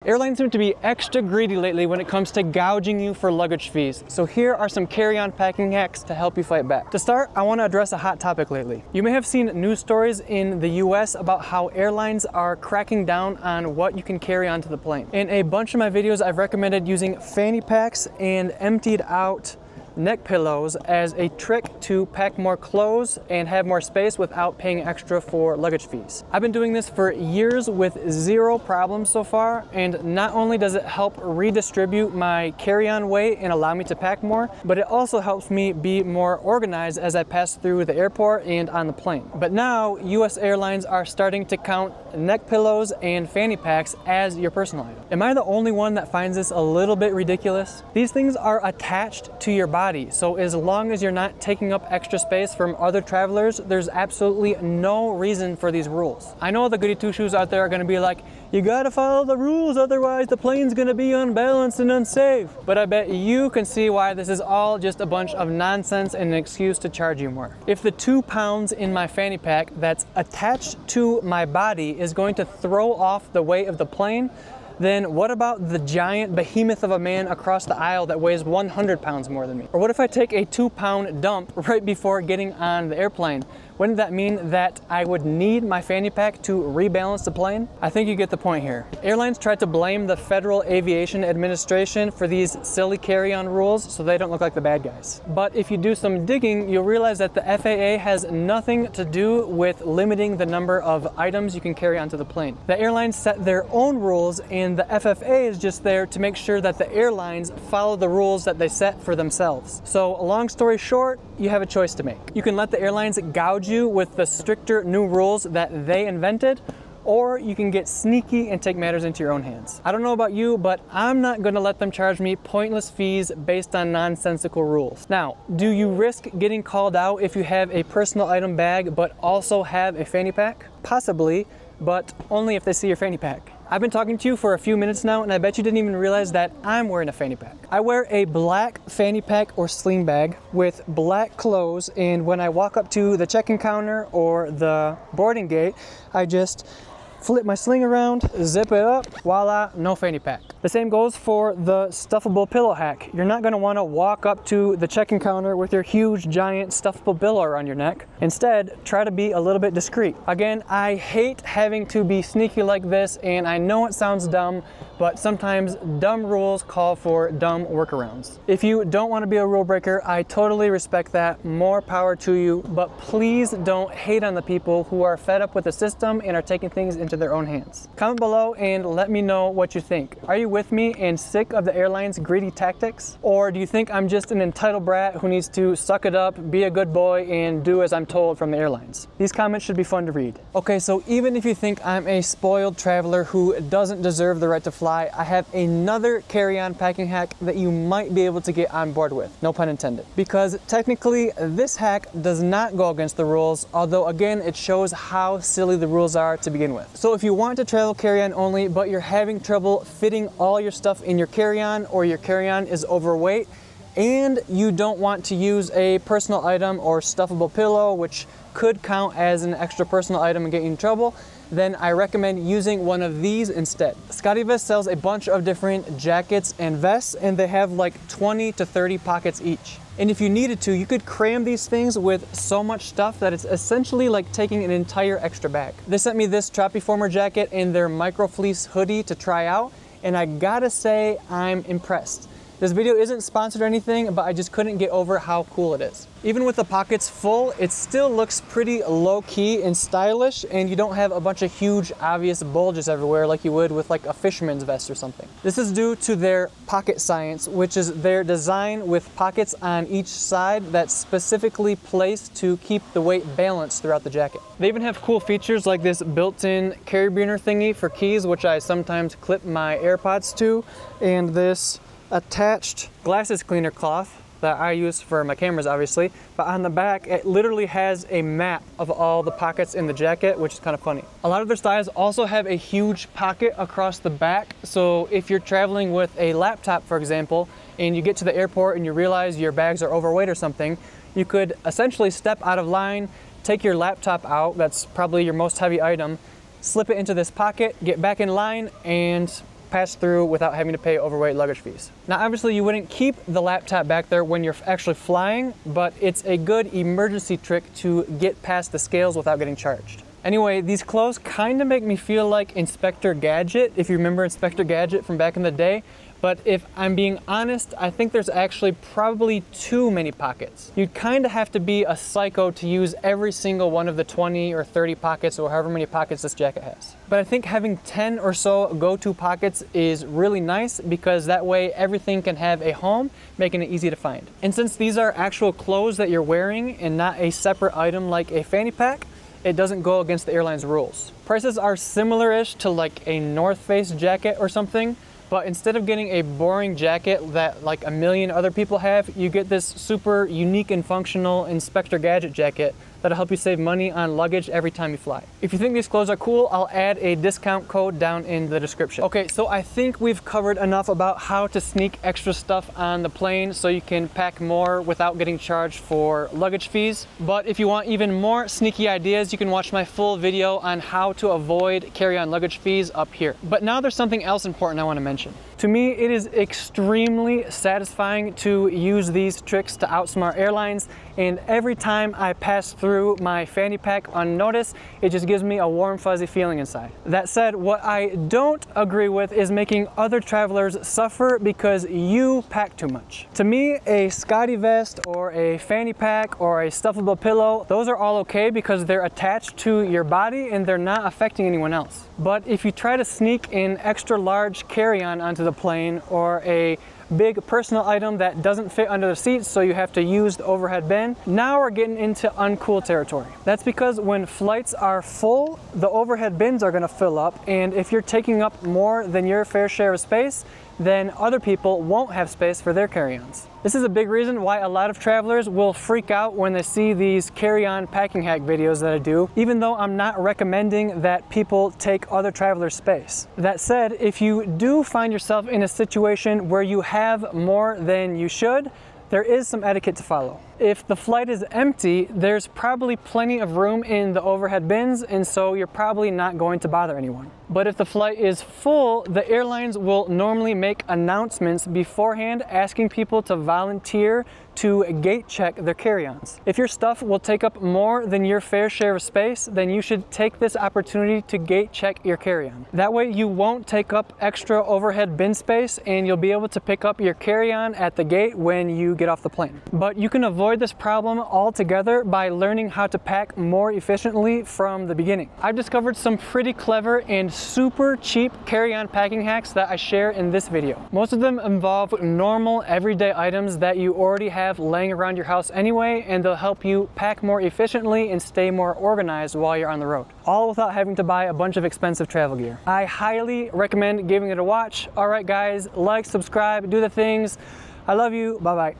Airlines seem to be extra greedy lately when it comes to gouging you for luggage fees. So here are some carry-on packing hacks to help you fight back. To start, I want to address a hot topic lately. You may have seen news stories in the US about how airlines are cracking down on what you can carry onto the plane. In a bunch of my videos, I've recommended using fanny packs and emptied out neck pillows as a trick to pack more clothes and have more space without paying extra for luggage fees. I've been doing this for years with zero problems so far, and not only does it help redistribute my carry-on weight and allow me to pack more, but it also helps me be more organized as I pass through the airport and on the plane. But now US airlines are starting to count neck pillows and fanny packs as your personal item. Am I the only one that finds this a little bit ridiculous? These things are attached to your body. So as long as you're not taking up extra space from other travelers, there's absolutely no reason for these rules. I know the goody two-shoes out there are gonna be like, you gotta follow the rules, otherwise the plane's gonna be unbalanced and unsafe. But I bet you can see why this is all just a bunch of nonsense and an excuse to charge you more. If the 2 pounds in my fanny pack that's attached to my body is going to throw off the weight of the plane, then what about the giant behemoth of a man across the aisle that weighs 100 pounds more than me? Or what if I take a 2-pound dump right before getting on the airplane? Wouldn't that mean that I would need my fanny pack to rebalance the plane? I think you get the point here. Airlines tried to blame the Federal Aviation Administration for these silly carry-on rules so they don't look like the bad guys. But if you do some digging, you'll realize that the FAA has nothing to do with limiting the number of items you can carry onto the plane. The airlines set their own rules, and the FFA is just there to make sure that the airlines follow the rules that they set for themselves. So, long story short, you have a choice to make. You can let the airlines gouge you with the stricter new rules that they invented, or you can get sneaky and take matters into your own hands. I don't know about you, but I'm not gonna let them charge me pointless fees based on nonsensical rules. Now, do you risk getting called out if you have a personal item bag but also have a fanny pack? Possibly, but only if they see your fanny pack. I've been talking to you for a few minutes now, and I bet you didn't even realize that I'm wearing a fanny pack. I wear a black fanny pack or sling bag with black clothes, and when I walk up to the check-in counter or the boarding gate, I just flip my sling around, zip it up, voila, no fanny pack. The same goes for the stuffable pillow hack. You're not gonna wanna walk up to the check-in counter with your huge, giant stuffable pillow around your neck. Instead, try to be a little bit discreet. Again, I hate having to be sneaky like this, and I know it sounds dumb, but sometimes dumb rules call for dumb workarounds. If you don't wanna be a rule breaker, I totally respect that. More power to you, but please don't hate on the people who are fed up with the system and are taking things into their own hands. Comment below and let me know what you think. Are you with me and sick of the airline's greedy tactics? Or do you think I'm just an entitled brat who needs to suck it up, be a good boy, and do as I'm told from the airlines? These comments should be fun to read. Okay, so even if you think I'm a spoiled traveler who doesn't deserve the right to fly, I have another carry-on packing hack that you might be able to get on board with. No pun intended. Because technically, this hack does not go against the rules, although again, it shows how silly the rules are to begin with. So if you want to travel carry-on only, but you're having trouble fitting all your stuff in your carry-on, or your carry-on is overweight, and you don't want to use a personal item or stuffable pillow, which could count as an extra personal item and get you in trouble, then I recommend using one of these instead. ScottyVest sells a bunch of different jackets and vests, and they have like 20 to 30 pockets each. And if you needed to, you could cram these things with so much stuff that it's essentially like taking an entire extra bag. They sent me this Tropiformer jacket and their micro fleece hoodie to try out, and I gotta say, I'm impressed. This video isn't sponsored or anything, but I just couldn't get over how cool it is. Even with the pockets full, it still looks pretty low-key and stylish, and you don't have a bunch of huge, obvious bulges everywhere like you would with like a fisherman's vest or something. This is due to their pocket science, which is their design with pockets on each side that's specifically placed to keep the weight balanced throughout the jacket. They even have cool features like this built-in carabiner thingy for keys, which I sometimes clip my AirPods to, and this attached glasses cleaner cloth that I use for my cameras, obviously, but on the back it literally has a map of all the pockets in the jacket, which is kind of funny. A lot of their styles also have a huge pocket across the back, so if you're traveling with a laptop, for example, and you get to the airport and you realize your bags are overweight or something, you could essentially step out of line, take your laptop out, that's probably your most heavy item, slip it into this pocket, get back in line, and pass through without having to pay overweight luggage fees. Now obviously you wouldn't keep the laptop back there when you're actually flying, but it's a good emergency trick to get past the scales without getting charged. Anyway, these clothes kind of make me feel like Inspector Gadget, if you remember Inspector Gadget from back in the day. But if I'm being honest, I think there's actually probably too many pockets. You'd kind of have to be a psycho to use every single one of the 20 or 30 pockets or however many pockets this jacket has. But I think having 10 or so go-to pockets is really nice because that way everything can have a home, making it easy to find. And since these are actual clothes that you're wearing and not a separate item like a fanny pack, it doesn't go against the airline's rules. Prices are similar-ish to like a North Face jacket or something, but instead of getting a boring jacket that like a million other people have, you get this super unique and functional Inspector Gadget jacket that'll help you save money on luggage every time you fly. If you think these clothes are cool, I'll add a discount code down in the description. Okay, so I think we've covered enough about how to sneak extra stuff on the plane so you can pack more without getting charged for luggage fees. But if you want even more sneaky ideas, you can watch my full video on how to avoid carry-on luggage fees up here. But now there's something else important I want to mention. To me, it is extremely satisfying to use these tricks to outsmart airlines, and every time I pass through my fanny pack unnoticed, it just gives me a warm, fuzzy feeling inside. That said, what I don't agree with is making other travelers suffer because you pack too much. To me, a Scotty vest or a fanny pack or a stuffable pillow, those are all okay because they're attached to your body and they're not affecting anyone else. But if you try to sneak an extra large carry-on onto the plane or a big personal item that doesn't fit under the seats, so you have to use the overhead bin, now we're getting into uncool territory. That's because when flights are full, the overhead bins are going to fill up, and if you're taking up more than your fair share of space, then other people won't have space for their carry-ons. This is a big reason why a lot of travelers will freak out when they see these carry-on packing hack videos that I do, even though I'm not recommending that people take other travelers' space. That said, if you do find yourself in a situation where you have more than you should, there is some etiquette to follow. If the flight is empty, there's probably plenty of room in the overhead bins, and so you're probably not going to bother anyone. But if the flight is full, the airlines will normally make announcements beforehand asking people to volunteer to gate check their carry-ons. If your stuff will take up more than your fair share of space, then you should take this opportunity to gate check your carry-on. That way you won't take up extra overhead bin space and you'll be able to pick up your carry-on at the gate when you get off the plane. But you can avoid this problem altogether by learning how to pack more efficiently from the beginning. I've discovered some pretty clever and super cheap carry-on packing hacks that I share in this video. Most of them involve normal everyday items that you already have laying around your house anyway, and they'll help you pack more efficiently and stay more organized while you're on the road, all without having to buy a bunch of expensive travel gear. I highly recommend giving it a watch. All right guys, like, subscribe, do the things. I love you. Bye bye.